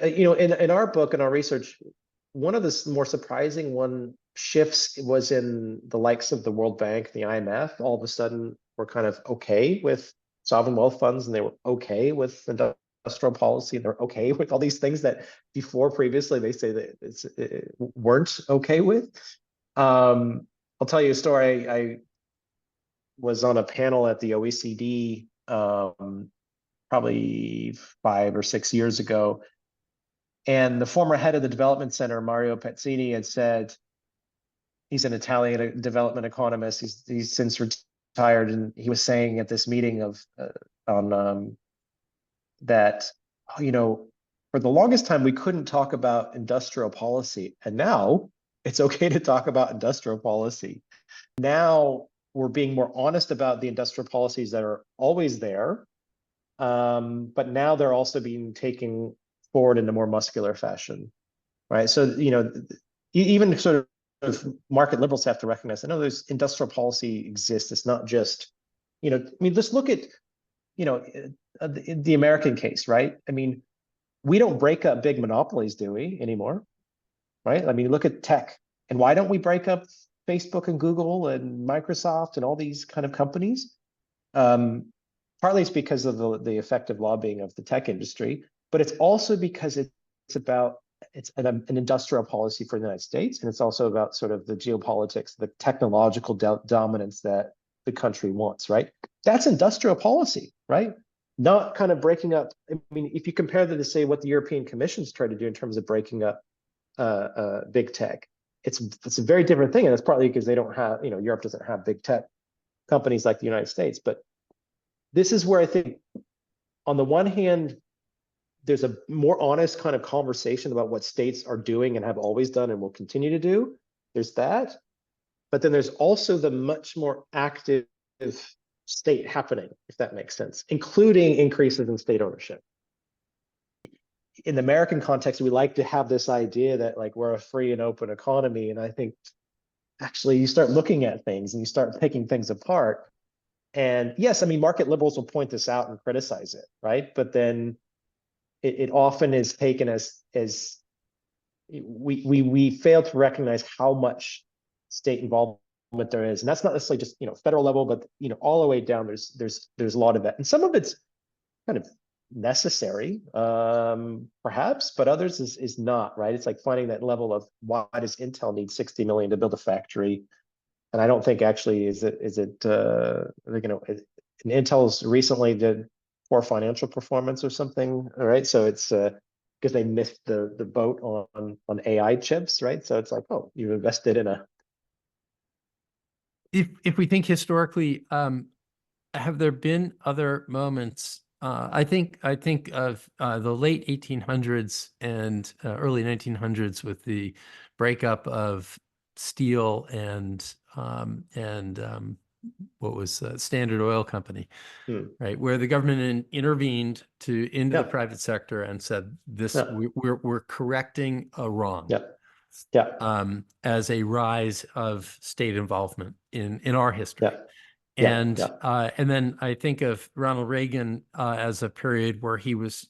you know, in our book and our research, one of the more surprising shifts was in the likes of the World Bank, the IMF. All of a sudden, were kind of okay with sovereign wealth funds, and they were okay with industrial industrial policy. They're okay with all these things that before previously they say that weren't okay with. I'll tell you a story. I was on a panel at the OECD probably 5 or 6 years ago. And the former head of the development center, Mario Pezzini, had said, he's an Italian development economist. He's since retired, and he was saying at this meeting that, you know, for the longest time we couldn't talk about industrial policy, and now it's okay to talk about industrial policy. Now we're being more honest about the industrial policies that are always there, but now they're also being taken forward in a more muscular fashion, right? So, you know, even sort of market liberals have to recognize, I know there's industrial policy exists. It's not just, you know, I mean, let's look at, you know, the American case, right? I mean, we don't break up big monopolies, do we, anymore, right? I mean, look at tech. And why don't we break up Facebook and Google and Microsoft and all these kind of companies? Partly it's because of the effective lobbying of the tech industry, but it's also because it's an industrial policy for the United States, and it's also about sort of the geopolitics, the technological dominance that the country wants, right? That's industrial policy, right? Not kind of breaking up. I mean, if you compare that to say what the European Commission's tried to do in terms of breaking up big tech, it's a very different thing, and it's partly because they don't have, you know, Europe doesn't have big tech companies like the United States. But this is where I think, on the one hand, there's a more honest kind of conversation about what states are doing and have always done and will continue to do. There's that. But then there's also the much more active state happening, if that makes sense, including increases in state ownership. In the American context, we like to have this idea that like we're a free and open economy. And I think actually you start looking at things and you start picking things apart. And yes, I mean, market liberals will point this out and criticize it, right? But then it often is taken as we fail to recognize how much state involvement there is, and that's not necessarily just, you know, federal level, but, you know, all the way down. There's a lot of that, and some of it's kind of necessary, perhaps, but others is not, right? It's like finding that level of why does Intel need 60 million to build a factory, and I don't think actually is it you know, Intel's recently did poor financial performance or something, all right? So it's because they missed the boat on AI chips, right? So it's like, oh, you invested in a. If we think historically, have there been other moments? I think of the late 1800s and early 1900s with the breakup of steel and what was Standard Oil Company, right, where the government intervened into the private sector and said, "This we're correcting a wrong." As a rise of state involvement in our history. And then I think of Ronald Reagan as a period where he was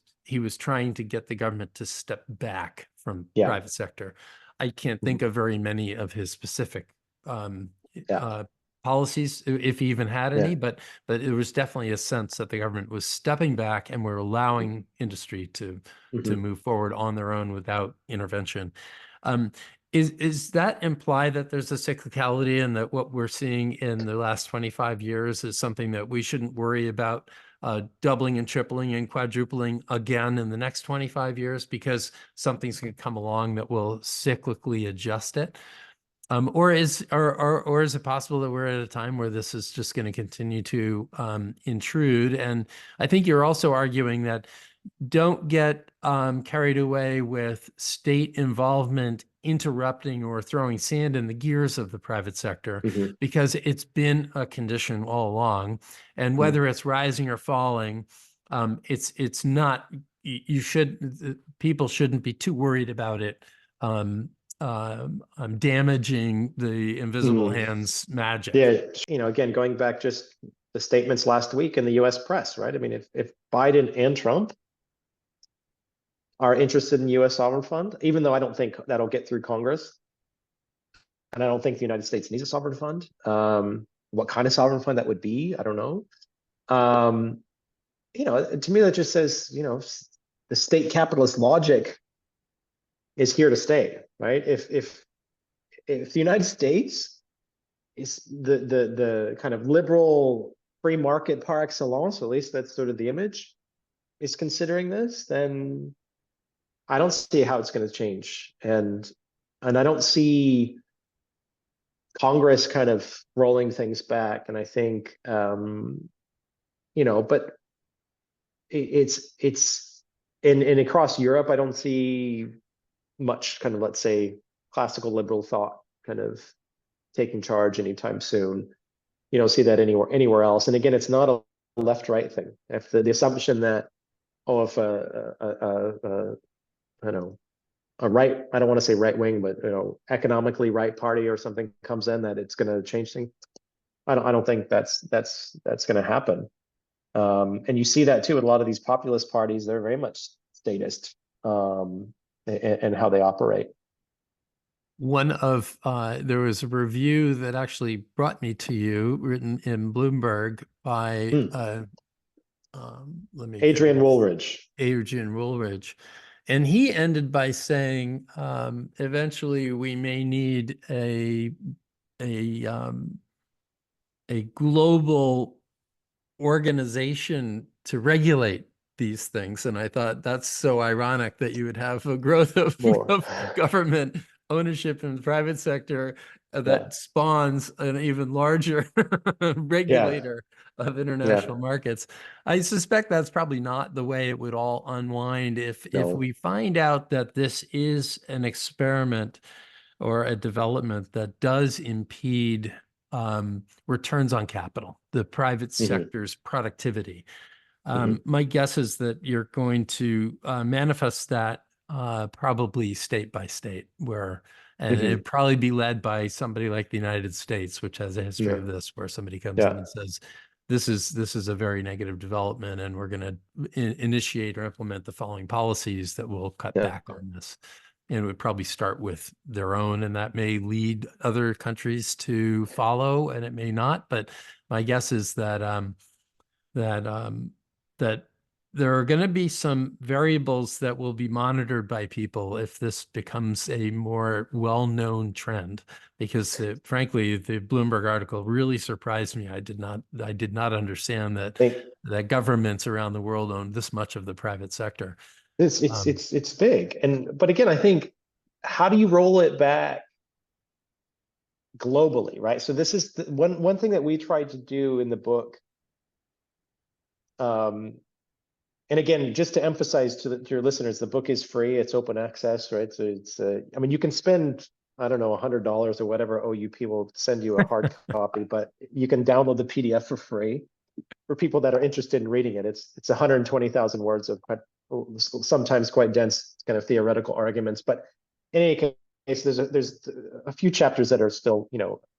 trying to get the government to step back from private sector. I can't think of very many of his specific policies, if he even had any, but it was definitely a sense that the government was stepping back and we're allowing industry to move forward on their own without intervention. Is that imply that there's a cyclicality and that what we're seeing in the last 25 years is something that we shouldn't worry about doubling and tripling and quadrupling again in the next 25 years because something's going to come along that will cyclically adjust it? Or is it possible that we're at a time where this is just going to continue to intrude? And I think you're also arguing that don't get carried away with state involvement interrupting or throwing sand in the gears of the private sector, because it's been a condition all along. And whether it's rising or falling, it's not, people shouldn't be too worried about it damaging the invisible hands magic. Yeah, you know, again, going back just the statements last week in the US press, right? I mean, if Biden and Trump are interested in US sovereign fund, even though I don't think that'll get through Congress, and I don't think the United States needs a sovereign fund. What kind of sovereign fund that would be, I don't know. You know, to me, that just says, you know, the state capitalist logic is here to stay, right? If the United States is the kind of liberal free market par excellence, or at least that's sort of the image, is considering this, then I don't see how it's going to change. And I don't see Congress kind of rolling things back. And I think, but it's in across Europe, I don't see much kind of, let's say, classical liberal thought kind of taking charge anytime soon. You don't see that anywhere else. And again, it's not a left-right thing. If the assumption that, if I don't know, I don't want to say right wing, but economically right party or something comes in, that it's going to change things. I don't think that's going to happen. And you see that too with a lot of these populist parties. They're very much statist and how they operate. There was a review that actually brought me to you, written in Bloomberg by Adrian Woolridge. Adrian Woolridge. And he ended by saying, eventually we may need a global organization to regulate these things. And I thought that's so ironic that you would have a growth of government ownership in the private sector that spawns an even larger regulator of international markets. I suspect that's probably not the way it would all unwind if we find out that this is an experiment or a development that does impede returns on capital, the private sector's productivity. My guess is that you're going to manifest that probably state by state, and it'd probably be led by somebody like the United States, which has a history of this, where somebody comes in and says, this is a very negative development, and we're going to initiate or implement the following policies that will cut back on this. And it would probably start with their own, and that may lead other countries to follow, and it may not. But my guess is that that there are going to be some variables that will be monitored by people if this becomes a more well-known trend, because frankly, the Bloomberg article really surprised me. I did not understand that governments around the world own this much of the private sector. It's big. But again, I think, how do you roll it back globally, right? So this is one thing that we tried to do in the book. And again, just to emphasize to your listeners, the book is free. It's open access, right? So I mean, you can spend, I don't know, $100 or whatever OUP will send you a hard copy, but you can download the PDF for free for people that are interested in reading it. It's 120,000 words of sometimes quite dense kind of theoretical arguments. But in any case, there's a few chapters that are still,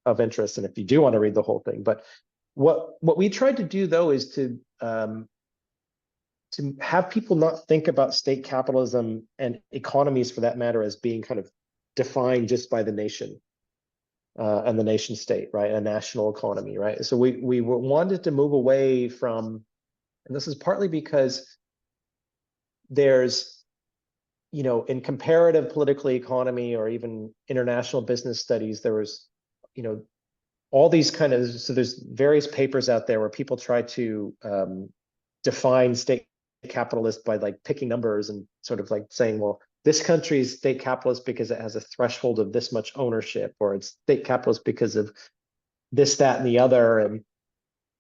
of interest, and if you do want to read the whole thing. But what we tried to do, though, is to have people not think about state capitalism and economies, for that matter, as being kind of defined just by the nation and the nation state, right? A national economy, right? So we wanted to move away from, and this is partly because there's, in comparative political economy or even international business studies, there was, all these so there's various papers out there where people try to define state capitalist by like picking numbers and sort of like saying, well, this country is state capitalist because it has a threshold of this much ownership, or it's state capitalist because of this, that, and the other, and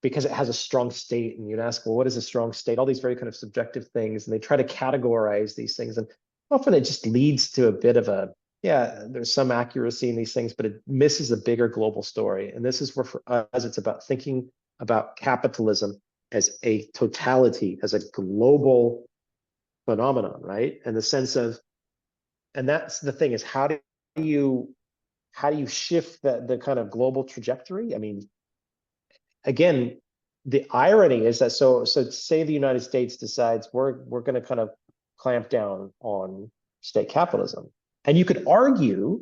because it has a strong state. And you'd ask, well, what is a strong state? All these very kind of subjective things, and they try to categorize these things, and often it just leads to a bit of there's some accuracy in these things, but it misses a bigger global story. And this is where, for us, it's about thinking about capitalism as a totality, as a global phenomenon, right? And the sense of, and that's the thing, is how do you shift the kind of global trajectory? I mean, again, the irony is that so say the United States decides we're going to kind of clamp down on state capitalism, and you could argue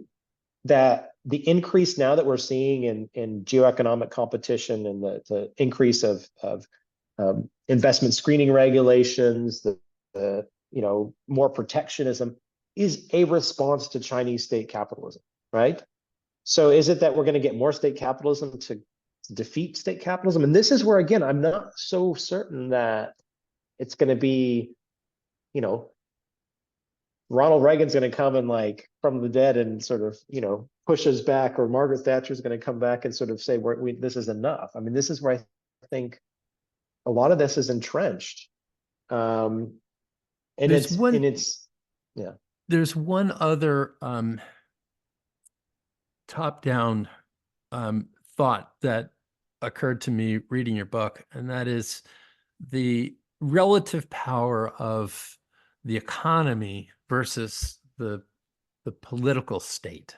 that the increase now that we're seeing in geoeconomic competition and the increase of investment screening regulations, the more protectionism is a response to Chinese state capitalism, right? So is it that we're going to get more state capitalism to defeat state capitalism? And this is where, again, I'm not so certain that it's going to be, Ronald Reagan's going to come and like from the dead and sort of, push us back, or Margaret Thatcher's going to come back and sort of say, this is enough. I mean, this is where I think a lot of this is entrenched. And There's yeah. There's one other top-down thought that occurred to me reading your book, and that is the relative power of the economy versus the political state.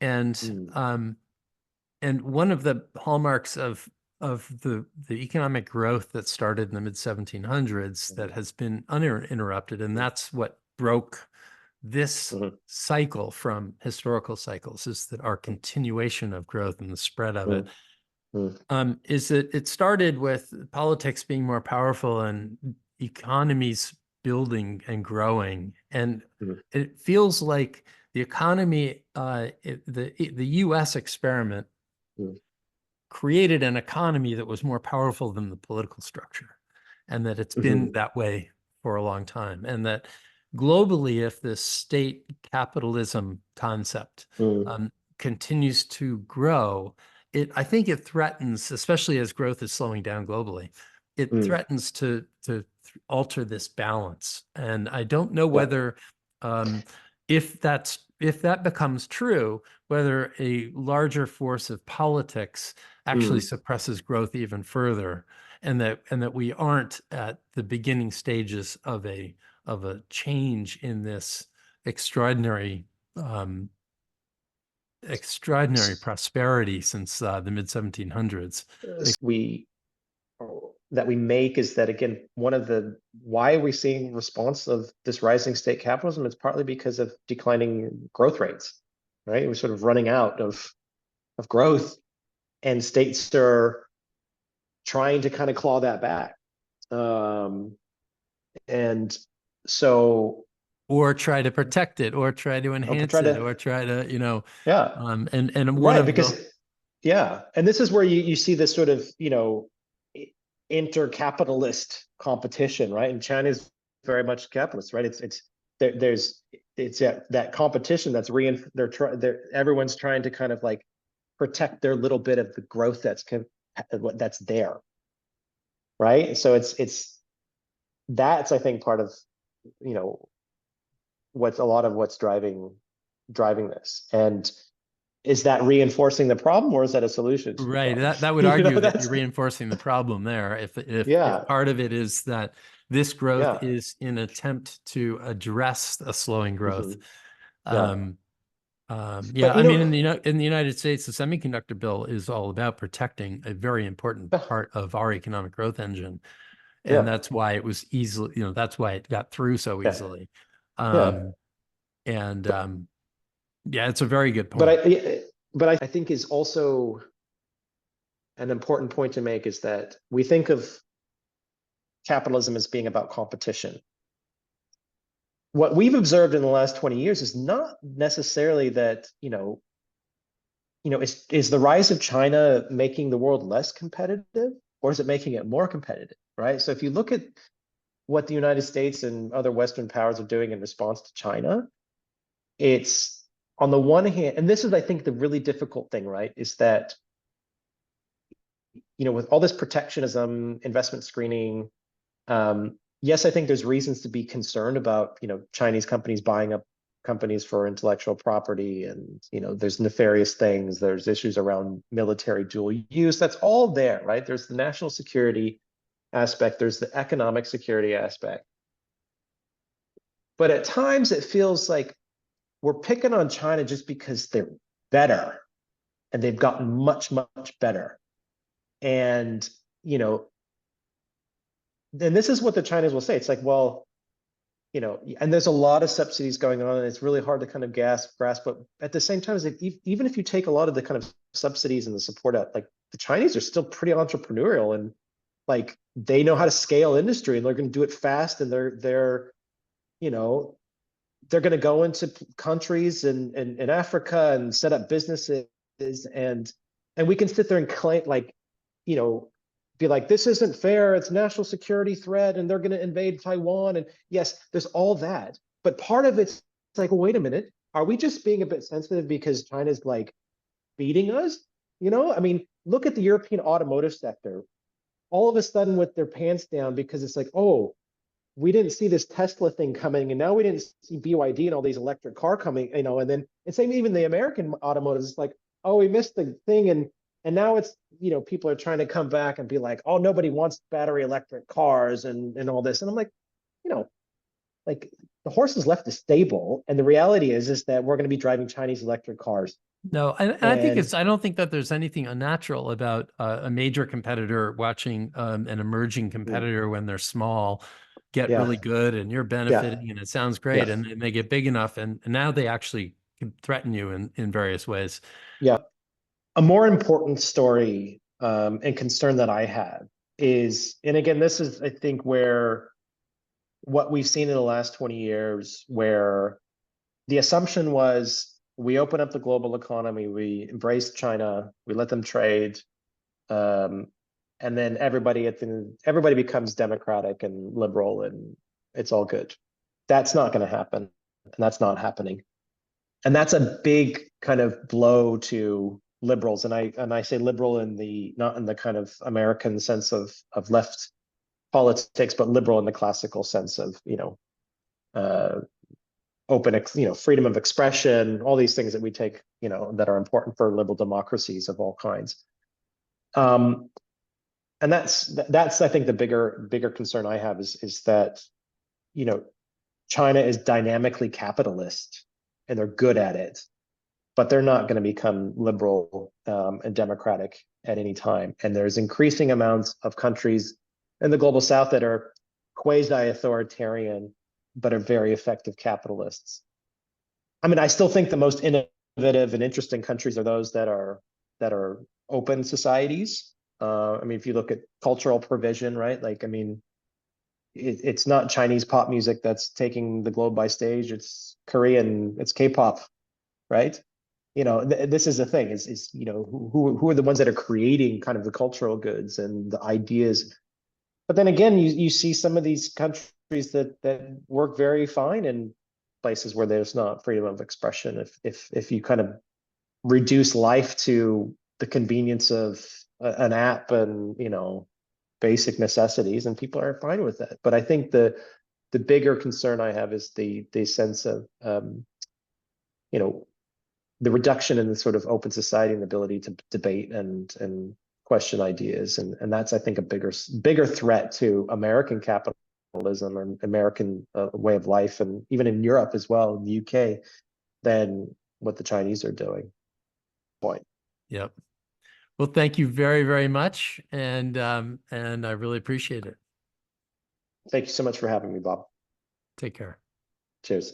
And and one of the hallmarks of the economic growth that started in the mid 1700s that has been uninterrupted, and that's what broke this cycle from historical cycles, is that our continuation of growth and the spread of it is that it started with politics being more powerful and economies building and growing. And it feels like the economy, the US experiment created an economy that was more powerful than the political structure, and that it's been that way for a long time. And that globally, if this state capitalism concept continues to grow, I think it threatens, especially as growth is slowing down globally, it threatens to alter this balance. And I don't know whether, if that becomes true, whether a larger force of politics actually suppresses growth even further, and that we aren't at the beginning stages of a change in this extraordinary prosperity since the mid 1700s. That we make is that, again, why are we seeing response of this rising state capitalism? It's partly because of declining growth rates, right? We're sort of running out of growth, and states are trying to kind of claw that back. And so, or try to protect it, or try to enhance it, or try to, and one of and this is where you see this sort of, intercapitalist competition, right? And China is very much capitalist, right? There's that competition that's everyone's trying to kind of like protect their little bit of the growth that's there, right? So that's I think part of what's a lot of what's driving this. And is that reinforcing the problem, or is that a solution? Right. That would argue that you're reinforcing the problem there. If part of it is that this growth is in an attempt to address a slowing growth. I mean, in the United States, the semiconductor bill is all about protecting a very important part of our economic growth engine. And that's why it was easily, that's why it got through so easily. It's a very good point. But I think is also an important point to make is that we think of capitalism as being about competition. What we've observed in the last 20 years is not necessarily that, is the rise of China making the world less competitive, or is it making it more competitive, right? So if you look at what the United States and other Western powers are doing in response to China, it's on the one hand, and this is, I think, the really difficult thing, right, is that, with all this protectionism, investment screening, yes, I think there's reasons to be concerned about, Chinese companies buying up companies for intellectual property, and, there's nefarious things, there's issues around military dual use, that's all there, right? There's the national security aspect, there's the economic security aspect. But at times it feels like we're picking on China just because they're better, and they've gotten much, much better. And, and this is what the Chinese will say. It's like, well, and there's a lot of subsidies going on, and it's really hard to kind of grasp, but at the same time, is that even if you take a lot of the kind of subsidies and the support out, like the Chinese are still pretty entrepreneurial, and like they know how to scale industry, and they're going to do it fast, and they're you know, they're going to go into countries in Africa and set up businesses, and we can sit there and claim, like, you know, be like, this isn't fair, it's a national security threat, and they're going to invade Taiwan. And yes, there's all that, but part of it's like, well, wait a minute, are we just being a bit sensitive because China's like beating us? You know, I mean, look at the European automotive sector. All of a sudden with their pants down because it's like, oh, we didn't see this Tesla thing coming, and now we didn't see BYD and all these electric car coming, you know, and then and same even the American automotives, it's like, oh, we missed the thing, and now it's, you know, people are trying to come back and be like, oh, nobody wants battery electric cars and all this. And I'm like, you know, like the horse has left the stable, and the reality is that we're going to be driving Chinese electric cars. No, and I think And I don't think that there's anything unnatural about a major competitor watching an emerging competitor when they're small get yeah, really good, and you're benefiting, and it sounds great, yeah, and they get big enough, and now they actually can threaten you in various ways. yeah. A more important story and concern that I have is, and again, this is, I think, where what we've seen in the last 20 years, where the assumption was we open up the global economy, we embrace China, we let them trade, and then everybody becomes democratic and liberal, and it's all good. That's not going to happen, and that's not happening. And that's a big kind of blow to liberals. And I say liberal in the, not in the kind of American sense of left politics, but liberal in the classical sense of, you know, open, you know, freedom of expression, all these things that we take, you know, that are important for liberal democracies of all kinds. And that's I think the bigger concern I have is that, you know, China is dynamically capitalist and they're good at it, but they're not going to become liberal and democratic at any time. And there's increasing amounts of countries in the global south that are quasi-authoritarian, but are very effective capitalists. I mean, I still think the most innovative and interesting countries are those that are open societies. I mean, if you look at cultural provision, right? Like, I mean, it's not Chinese pop music that's taking the globe by stage. It's Korean, it's K-pop, right? You know, this is the thing is, you know, who are the ones that are creating kind of the cultural goods and the ideas. But then again, you see some of these countries that work very fine in places where there's not freedom of expression. If you kind of reduce life to the convenience of an app and, you know, basic necessities, and people are fine with that. But I think the bigger concern I have is the sense of, you know, the reduction in the sort of open society and the ability to debate and question ideas. And that's, I think, a bigger threat to American capitalism and American way of life, and even in Europe as well, in the UK, than what the Chinese are doing. Point. Yep. Well, thank you very, very much, and I really appreciate it. Thank you so much for having me, Bob. Take care. Cheers.